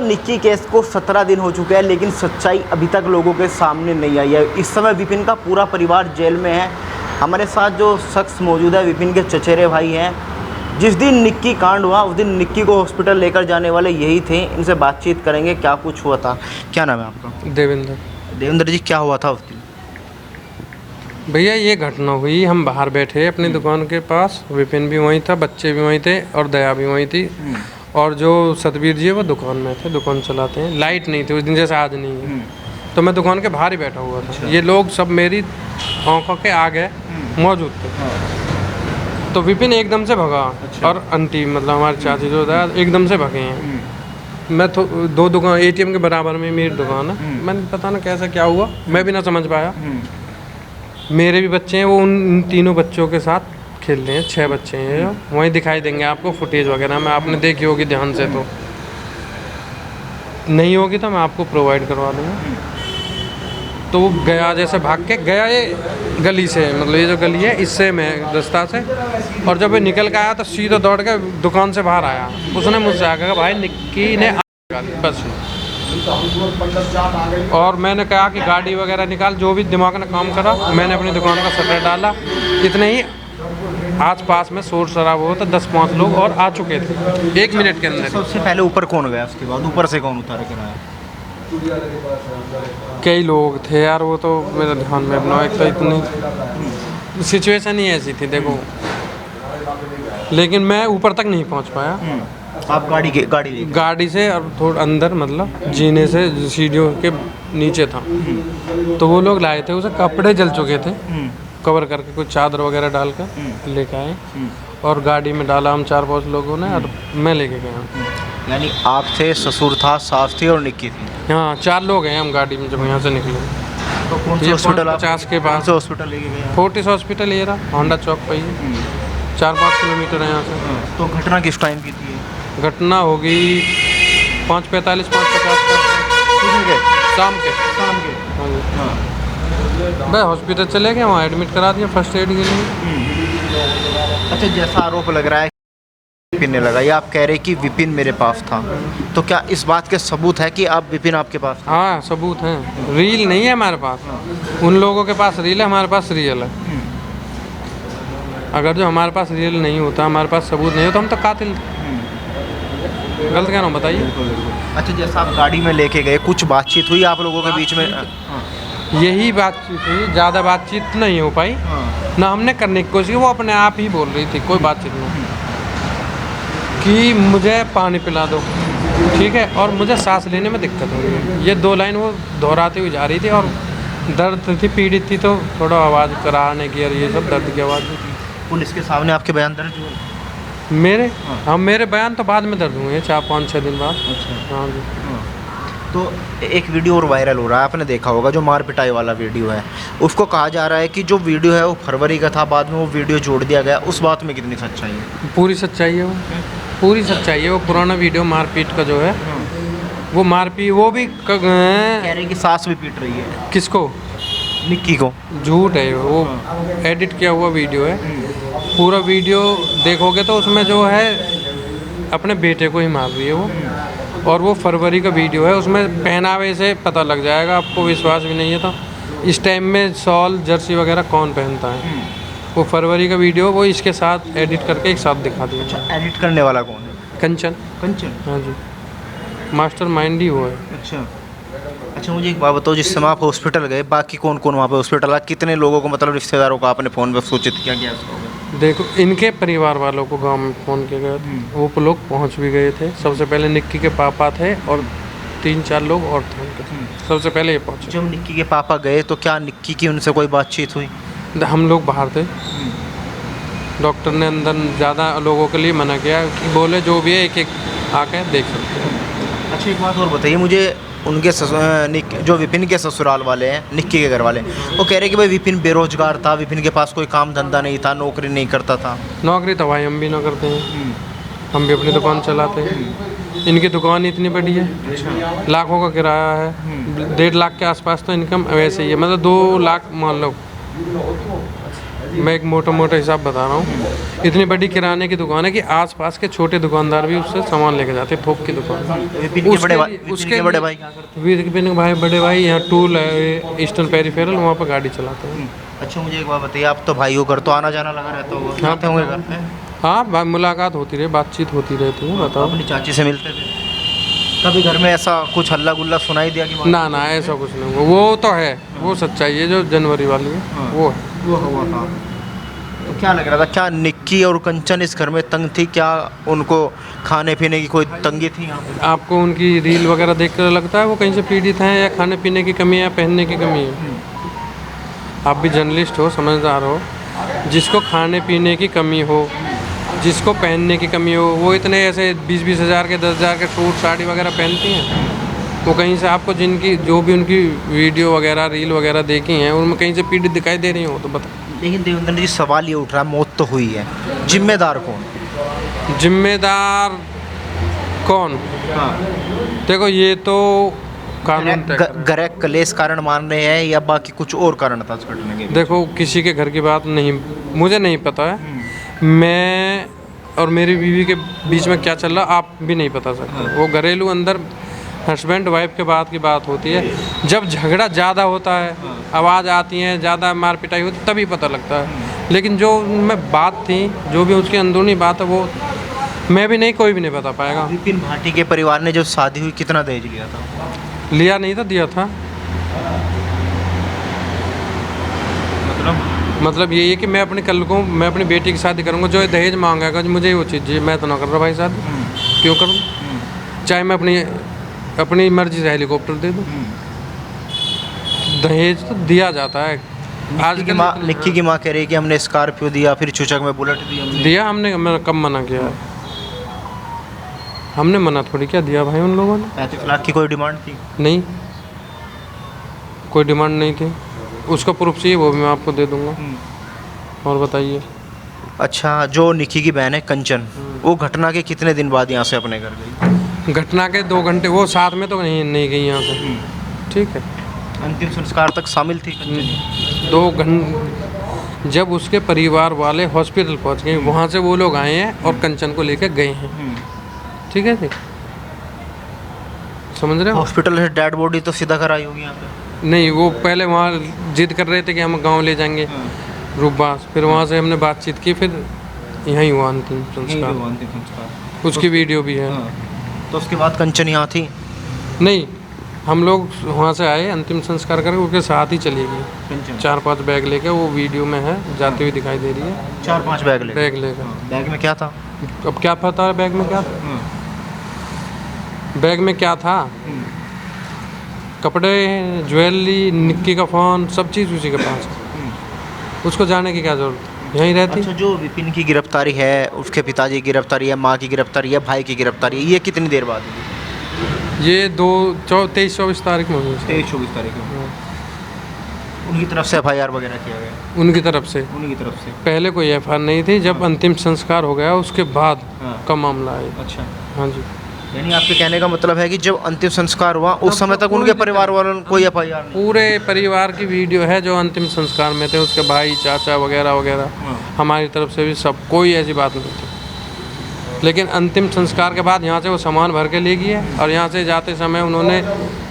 Nikki case को 17 दिन हो चुके हैं, लेकिन सच्चाई अभी तक लोगों के सामने नहीं आई है। इस समय विपिन का पूरा परिवार जेल में है। हमारे साथ जो शख्स मौजूद है विपिन के चचेरे भाई हैं। जिस दिन निक्की कांड हुआ उस दिन निक्की को हॉस्पिटल लेकर जाने वाले यही थे। इनसे बातचीत करेंगे, क्या कुछ हुआ था। क्या नाम है आपका? देवेंद्र। देवेंद्र जी, क्या हुआ था उस दिन? भैया ये घटना हुई, हम बाहर बैठे अपनी दुकान के पास, विपिन भी वहीं था, बच्चे भी वहीं थे और दया भी वहीं थी। और जो सतबीर जी है वो दुकान में थे, दुकान चलाते हैं। लाइट नहीं थी उस दिन, जैसे आज नहीं है। तो मैं दुकान के बाहर ही बैठा हुआ था। अच्छा। ये लोग सब मेरी आंखों के आगे मौजूद थे। तो विपिन एकदम से भगा। अच्छा। और आंटी मतलब हमारी चाची जो था एकदम से भगे हैं। मैं तो दो दुकान ATM के बराबर में मेरी दुकान है। मैंने पता ना कैसा क्या हुआ, मैं भी ना समझ पाया। मेरे भी बच्चे हैं, वो उन तीनों बच्चों के साथ खेल रहे हैं। 6 बच्चे हैं, वहीं दिखाई देंगे आपको फुटेज वगैरह में, आपने देखी होगी ध्यान से। तो नहीं होगी तो मैं आपको प्रोवाइड करवा दूँगा। तो वो गया, जैसे भाग के गया ये गली से, मतलब ये जो गली है इससे मैं रास्ता से, और जब ये निकल के आया तो सीधा दौड़ के दुकान से बाहर आया। उसने मुझसे आके कहा भाई निक्की ने बस। और मैंने कहा कि गाड़ी वगैरह निकाल, जो भी दिमाग ने काम करा। मैंने अपनी दुकान का शटर डाला। इतने ही आस पास में शोर शराब हुआ तो 10-5 लोग और आ चुके थे 1 मिनट के अंदर। सबसे पहले ऊपर कौन गया, उसके बाद ऊपर से कौन उतार कर आया? कई लोग थे यार, वो तो मेरे ध्यान में अपना। एक तो इतनी सिचुएशन ही ऐसी थी देखो, लेकिन मैं ऊपर तक नहीं पहुंच पाया। आप गाड़ी से और थोड़ा अंदर, मतलब जीने से सीढ़ियों के नीचे था। तो वो लोग लाए थे, उसे कपड़े जल चुके थे, कवर करके कुछ चादर वगैरह डालकर लेके आए और गाड़ी में डाला हम 4-5 लोगों ने, और मैं लेके गया। यानी आप थे, ससुर था, सास थी और निक्की थी। हाँ 4 लोग हैं हम गाड़ी में जब यहाँ से निकले। तो कौन से हॉस्पिटल? 50 के पास हॉस्पिटल लेके गए? फोर्टिस हॉस्पिटल ये रहा, होंडा चौक पर ही, 4-5 किलोमीटर है यहाँ से। तो घटना किस टाइम की थी? घटना होगी 5:45 5:50 का शाम के। हाँ जी। भाई हॉस्पिटल चले गए, वहाँ एडमिट करा दिया फर्स्ट एड के लिए। अच्छा, जैसा आरोप लग रहा है विपिन ने लगाई, आप कह रहे कि विपिन मेरे पास था, तो क्या इस बात के सबूत है कि आप विपिन आपके पास था? हाँ सबूत हैं, रील नहीं है हमारे पास। उन लोगों के पास रील है, हमारे पास रियल है। अगर जो हमारे पास रियल नहीं होता, हमारे पास सबूत नहीं होता, हम तो कातिल थे। गलत कह रहा हूँ, बताइए। अच्छा, जैसा आप गाड़ी में लेके गए, कुछ बातचीत हुई आप लोगों के बीच में? यही बातचीत हुई, ज़्यादा बातचीत नहीं हो पाई ना हमने करने की कोशिश की। वो अपने आप ही बोल रही थी, कोई बातचीत नहीं, कि मुझे पानी पिला दो, ठीक है, और मुझे सांस लेने में दिक्कत हो रही है। ये 2 लाइन वो दोहराते हुए जा रही थी, और दर्द थी, पीड़ित थी, तो थोड़ा आवाज़ कराने की और ये सब दर्द की आवाज़ थी। पुलिस के सामने आपके बयान दर्ज हुए? मेरे मेरे बयान तो बाद में दर्ज हुए हैं, 4-5-6 दिन बाद। अच्छा। हाँ जी। तो एक वीडियो और वायरल हो रहा है, आपने देखा होगा, जो मार पिटाई वाला वीडियो है। उसको कहा जा रहा है कि जो वीडियो है वो फरवरी का था, बाद में वो वीडियो जोड़ दिया गया। उस बात में कितनी सच्चाई है? पूरी सच्चाई है, वो पूरी सच्चाई है। वो पुराना वीडियो मारपीट का जो है, वो मारपीट, वो भी कह रहे हैं कि सास भी पीट रही है। किसको? निक्की को। झूठ है, वो एडिट किया हुआ वीडियो है। पूरा वीडियो देखोगे तो उसमें जो है अपने बेटे को ही मार रही है वो, और वो फरवरी का वीडियो है। उसमें पहनावे से पता लग जाएगा, आपको विश्वास भी नहीं है तो। इस टाइम में शॉल जर्सी वगैरह कौन पहनता है? वो फरवरी का वीडियो, वो इसके साथ एडिट करके एक साथ दिखा दिया। अच्छा, एडिट करने वाला कौन है? कंचन। हाँ जी, मास्टर माइंड ही वो है। अच्छा, मुझे एक बात बताओ, जिस समय आप हॉस्पिटल गए, बाकी कौन कौन वहाँ पे हॉस्पिटल आया? कितने लोगों को, मतलब रिश्तेदारों को आपने फ़ोन पर सूचित किया गया? देखो, इनके परिवार वालों को गांव में फ़ोन किया गया, वो लोग पहुंच भी गए थे। सबसे पहले निक्की के पापा थे और 3-4 लोग और थे उनके। सबसे पहले ये पहुंचे। जब निक्की के पापा गए तो क्या निक्की की उनसे कोई बातचीत हुई? हम लोग बाहर थे, डॉक्टर ने अंदर ज़्यादा लोगों के लिए मना किया कि बोले जो भी है एक आके देख सकते हैं। अच्छा, एक बात और बताइए मुझे, उनके जो विपिन के ससुराल वाले हैं, निक्की के घर वाले, वो कह रहे कि भाई विपिन बेरोजगार था, विपिन के पास कोई काम धंधा नहीं था, नौकरी नहीं करता था। नौकरी तो भाई हम भी ना करते हैं, हम भी अपनी दुकान चलाते हैं। इनकी दुकान इतनी बड़ी है, लाखों का किराया है, 1.5 लाख के आसपास तो इनकम वैसे ही है, मतलब 2 लाख मान लो। मैं एक मोटा मोटा हिसाब बता रहा हूँ। इतनी बड़ी किराने की दुकान है कि आसपास के छोटे दुकानदार भी उससे सामान लेके जाते हैं, थोक की दुकान। विपिन के बड़े भाई, उसके बड़े भाई क्या करते विपिन भाई बड़े भाई यहाँ टूल है ईस्टर्न पेरिफेरल, वहाँ पर गाड़ी चलाते हैं। हैं? अच्छा मुझे एक बात बताइए, आप तो भाई हो, घर तो आना जाना लगा रहता होगा, आते होंगे घर पे? हाँ, मुलाकात होती रही, बातचीत होती रहती है। बताओ, अपनी चाची से मिलते थे? कभी घर में ऐसा कुछ हल्ला गुल्ला सुनाई दिया कि ना ना ऐसा कुछ नहीं हुआ। वो तो है, वो सच्चाई है जो जनवरी वाली है, वो है। वो हुआ था? तो क्या लग रहा था, क्या निक्की और कंचन इस घर में तंग थी? क्या उनको खाने पीने की कोई तंगी थी यहाँ पे? आपको उनकी रील वगैरह देख कर लगता है वो कहीं से पीड़ित हैं, या खाने पीने की कमी है, या पहनने की कमी है? आप भी जर्नलिस्ट हो, समझदार हो। जिसको खाने पीने की कमी हो, जिसको पहनने की कमी हो, वो इतने ऐसे 20-20 हज़ार के 10 हज़ार के सूट साड़ी वगैरह पहनती हैं? वो कहीं से आपको जिनकी जो भी उनकी वीडियो वगैरह रील वगैरह देखी हैं उनमें कहीं से पीड़ित दिखाई दे रही हो तो बता। लेकिन देवेंद्र जी सवाल ये उठ रहा है, मौत तो हुई है, जिम्मेदार कौन? जिम्मेदार कौन? हाँ, देखो ये तो कानून तय करेगा। गैर कलेश कारण मान रहे हैं या बाकी कुछ और कारण था इस घटना के? देखो किसी के घर की बात नहीं, मुझे नहीं पता है। मैं और मेरी बीवी के बीच में क्या चल रहा आप भी नहीं बता सकते। वो घरेलू अंदर हस्बैंड वाइफ के बाद की बात होती है। जब झगड़ा ज़्यादा होता है, आवाज़ आती है, ज़्यादा मार पिटाई होती है, तभी पता लगता है। लेकिन जो उनमें बात थी, जो भी उसकी अंदरूनी बात है, वो मैं भी नहीं, कोई भी नहीं बता पाएगा। विपिन भाटी के परिवार ने जब शादी हुई कितना दहेज लिया था? लिया नहीं था, दिया था। मतलब यही है कि मैं अपने कल को मैं अपनी बेटी की शादी करूँगा, जो दहेज मांगेगा मुझे वो चीज़ जी मैं तो ना कर रहा भाई शादी। क्यों करूँ? चाहे मैं अपनी मर्जी से हेलीकॉप्टर दे दूँ, दहेज तो दिया जाता है। आज की माँ, निक्की की माँ कह रही है कि हमने स्कॉर्पियो दिया, फिर चूचक में बुलेट दिया हमने। मैंने कब मना किया है? हमने मना थोड़ी क्या दिया भाई उन लोगों ने। 35 लाख की कोई डिमांड थी? नहीं, कोई डिमांड नहीं थी। उसका प्रूफ चाहिए वो भी मैं आपको दे दूंगा। और बताइए। अच्छा, जो निक्की की बहन है कंचन, वो घटना के कितने दिन बाद यहाँ से अपने घर गई? घटना के 2 घंटे, वो साथ में तो नहीं गई यहाँ से। ठीक है, अंतिम संस्कार तक शामिल थी कंचन? 2 घंटे जब उसके परिवार वाले हॉस्पिटल पहुँच गए, वहाँ से वो लोग आए हैं और कंचन को लेकर गए हैं। ठीक है जी, समझ रहे हो? हॉस्पिटल से डेड बॉडी तो सीधा कर आई होगी यहाँ पे? नहीं, वो पहले वहाँ जिद कर रहे थे कि हम गांव ले जाएंगे रूपबास, फिर वहाँ से हमने बातचीत की, फिर यहीं हुआ अंतिम संस्कार। उसकी वीडियो भी है। तो उसके बाद कंचन यहाँ थी? नहीं, हम लोग वहाँ से आए, अंतिम संस्कार करके उसके साथ ही चली गई 4-5 बैग लेके। वो वीडियो में है, जाती हुई दिखाई दे रही है। 4-5 बैग बैग लेकर। बैग में क्या था? अब क्या पता है बैग में क्या था? बैग में क्या था? कपड़े, ज्वेलरी, निक्की का फ़ोन, सब चीज़ उसी के पास है। उसको जाने की क्या ज़रूरत है, यहीं रहती। अच्छा, जो विपिन की गिरफ्तारी है, उसके पिताजी की गिरफ्तारी है, माँ की गिरफ्तारी है, भाई की गिरफ्तारी है, ये कितनी देर बाद हुई? ये 23-24 तारीख में हुई। 23-24 तारीख में उनकी तरफ से FIR वगैरह किया गया? उनकी तरफ से पहले कोई FIR नहीं थी। जब अंतिम संस्कार हो गया उसके बाद का मामला है। अच्छा, हाँ जी। यानी आपके कहने का मतलब है कि जब अंतिम संस्कार हुआ उस समय तक उनके परिवार वालों ने कोई FIR नहीं? पूरे परिवार की वीडियो है जो अंतिम संस्कार में थे, उसके भाई, चाचा वगैरह वगैरह, हमारी तरफ से भी सब, कोई ऐसी बात नहीं थी। लेकिन अंतिम संस्कार के बाद यहाँ से वो सामान भर के ले गए और यहाँ से जाते समय उन्होंने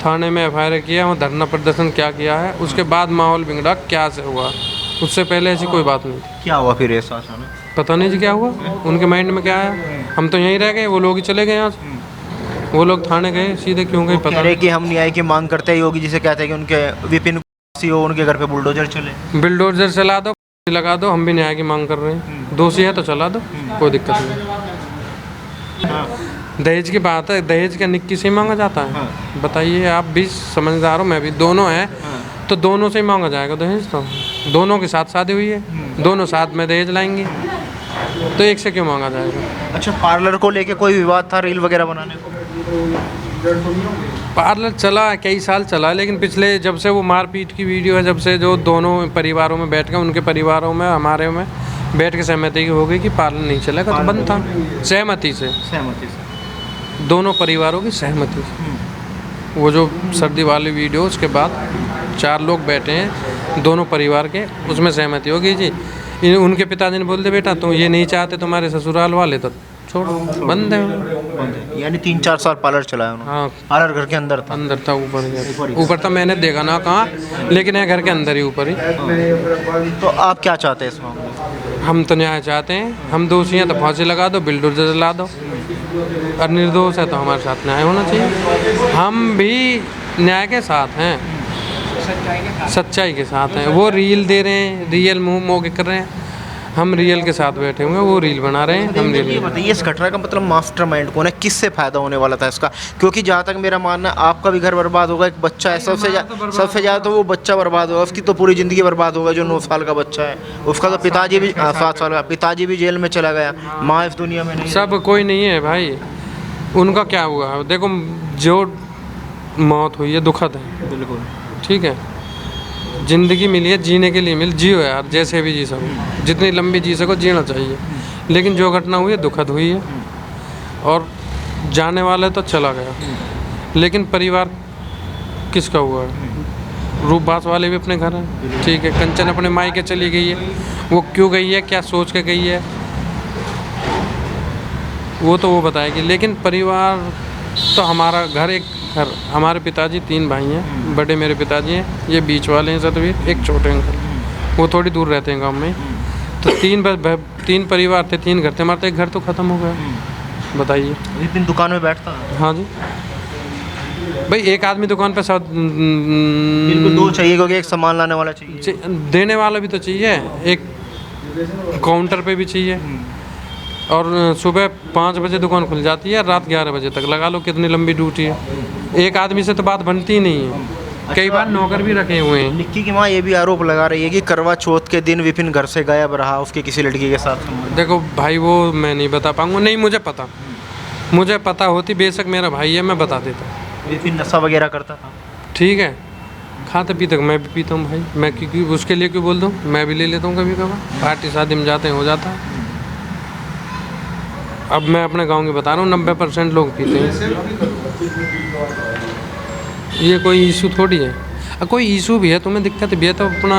थाने में FIR किया, वो धरना प्रदर्शन क्या किया है। उसके बाद माहौल बिगड़ा, क्या से हुआ, उससे पहले ऐसी कोई बात नहीं थी। क्या हुआ फिर ऐसा अचानक? पता नहीं जी क्या हुआ, उनके माइंड में क्या आया। हम तो यहीं रह गए, वो लोग ही चले गए यहाँ से। वो लोग थाने गए, सीधे क्यों गए पता नहीं। कि हम न्याय की मांग करते हैं, योगी जी से कहते हैं कि उनके विपिन हो, उनके घर पे बुलडोजर चले। बुलडोजर चला दो, लगा दो, हम भी न्याय की मांग कर रहे हैं। दोषी है तो चला दो, कोई दिक्कत नहीं। दहेज की बात है, दहेज क्या निक्की से ही मांगा जाता है? बताइए, आप भी समझदार हो, मैं भी, दोनों हैं तो दोनों से ही मांगा जाएगा दहेज। तो दोनों के साथ शादी हुई है, दोनों साथ में दहेज लाएंगे, तो एक से क्यों मांगा जाएगा? अच्छा, पार्लर को लेके कोई विवाद था, रील वगैरह बनाने को? पार्लर चला, कई साल चला, लेकिन पिछले जब से वो मारपीट की वीडियो है, जब से जो दोनों परिवारों में बैठ के, उनके परिवारों में हमारे में बैठ के सहमति हो गई कि पार्लर नहीं चलेगा, तो बंद था। सहमति से दोनों परिवारों की सहमति से। वो जो सर्दी वाली वीडियो, उसके बाद 4 लोग बैठे हैं दोनों परिवार के, उसमें सहमति होगी जी उनके पिताजी ने बोल दिया बेटा तुम ये नहीं चाहते तुम्हारे ससुराल वाले तो छोड़ो, बंद है। यानी 3-4 साल पार्लर चलाया उन्होंने। हाँ पार्लर घर के अंदर था। अंदर था, ऊपर था मैंने देखा ना कहाँ, लेकिन है घर के अंदर ही, ऊपर ही। तो आप क्या चाहते हैं इस मामले में? हम तो न्याय चाहते हैं, हम दोषी हैं तो फांसी लगा दो, बिल्डोजर जला दो, और निर्दोष है तो हमारे साथ न्याय होना चाहिए। हम भी न्याय के साथ हैं, सच्चाई के साथ हैं। वो रील दे रहे हैं, रियल मुँह मोगे कर रहे हैं, हम रियल के साथ बैठे हुए हैं, वो रील बना रहे हैं, हम ये रियल। बताइए इस घटना का मतलब मास्टरमाइंड कौन है, किससे फायदा होने वाला था इसका? क्योंकि जहाँ तक मेरा मानना है आपका भी घर बर्बाद होगा, एक बच्चा है सबसे ज़्यादा तो वो बच्चा बर्बाद होगा, उसकी तो पूरी ज़िंदगी बर्बाद होगा जो 9 साल का बच्चा है। उसका तो पिताजी भी 7 साल का पिताजी भी जेल में चला गया, माँ इस दुनिया में नहीं। सब कोई नहीं है भाई, उनका क्या हुआ देखो, जो मौत हुई है दुखद है, बिल्कुल ठीक है। ज़िंदगी मिली है जीने के लिए, जियो यार, जैसे भी जी सको, जितनी लंबी जी सको जीना चाहिए। लेकिन जो घटना हुई है दुखद हुई है, और जाने वाले तो चला गया, लेकिन परिवार किसका हुआ है? रूपबास वाले भी अपने घर हैं, ठीक है। कंचन अपने मायके चली गई है, वो क्यों गई है, क्या सोच के गई है, वो तो वो बताएगी। लेकिन परिवार तो हमारा घर, एक घर, हमारे पिताजी 3 भाई हैं, बड़े मेरे पिताजी हैं, ये बीच वाले हैं सतवीर, एक छोटे अंकल, वो थोड़ी दूर रहते हैं गांव में। तो 3 परिवार थे, 3 घर थे, हमारा तो एक घर तो ख़त्म हो गया। बताइए। विपिन दुकान में बैठता है? हाँ जी भाई, एक आदमी दुकान पे सब बिल्कुल 2 चाहिए, क्योंकि एक सामान लाने वाला चाहिए, देने वाला भी तो चाहिए, एक काउंटर पे भी चाहिए। और सुबह 5 बजे दुकान खुल जाती है, रात 11 बजे तक, लगा लो कितनी लंबी ड्यूटी है। एक आदमी से तो बात बनती ही नहीं है। कई बार नौकर भी रखे हुए हैं। निक्की की माँ ये भी आरोप लगा रही है कि करवा चौथ के दिन विपिन घर से गायब रहा, उसकी किसी लड़की के साथ। देखो भाई, वो मैं नहीं बता पाऊँगा, नहीं मुझे पता होती, बेशक मेरा भाई है, मैं बता देता। विपिन नशा वगैरह करता था? ठीक है, खाते पीते मैं भी पीता हूँ भाई, मैं क्योंकि उसके लिए क्यों बोल दूँ, मैं भी ले लेता हूँ कभी कभार, पार्टी शादी में जाते हैं, हो जाता है। अब मैं अपने गांव की बता रहा हूँ, 90% लोग पीते हैं, ये कोई इशू थोड़ी है। कोई इशू भी है, तुम्हें दिक्कत भी है तो अपना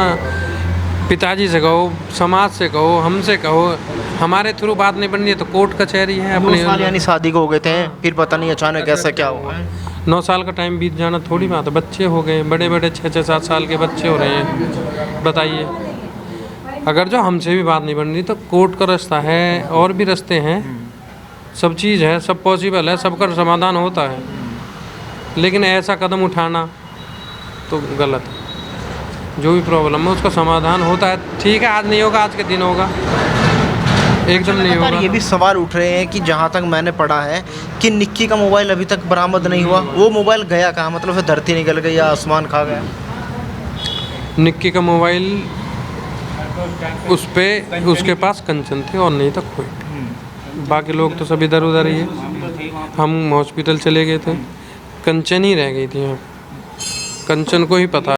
पिताजी से कहो, समाज से कहो, हमसे कहो, हमारे थ्रू बात नहीं बन रही है तो कोर्ट कचहरी है अपने। 2 साल यानी शादी को हो गए थे, फिर पता नहीं अचानक ऐसा क्या हुआ है। 9 साल का टाइम बीत जाना थोड़ी बात है, बच्चे हो गए, बड़े 6-7 साल के बच्चे हो रहे हैं। बताइए, अगर जो हमसे भी बात नहीं बन रही तो कोर्ट का रास्ता है, और भी रास्ते हैं, सब चीज़ है, सब पॉसिबल है, सबका समाधान होता है। लेकिन ऐसा कदम उठाना तो गलत है। जो भी प्रॉब्लम है उसका समाधान होता है, ठीक है, आज नहीं होगा, आज के दिन होगा, एकदम नहीं होगा। ये भी सवाल उठ रहे हैं कि जहाँ तक मैंने पढ़ा है कि निक्की का मोबाइल अभी तक बरामद नहीं हुआ, वो मोबाइल गया कहाँ? मतलब फिर धरती निकल गई या आसमान खा गया? निक्की का मोबाइल उस पे उसके पास कंचन थे और नहीं तक कोई, बाकी लोग तो सब इधर उधर ही है। हम हॉस्पिटल चले गए थे, कंचन ही रह गई थी, कंचन को ही पता।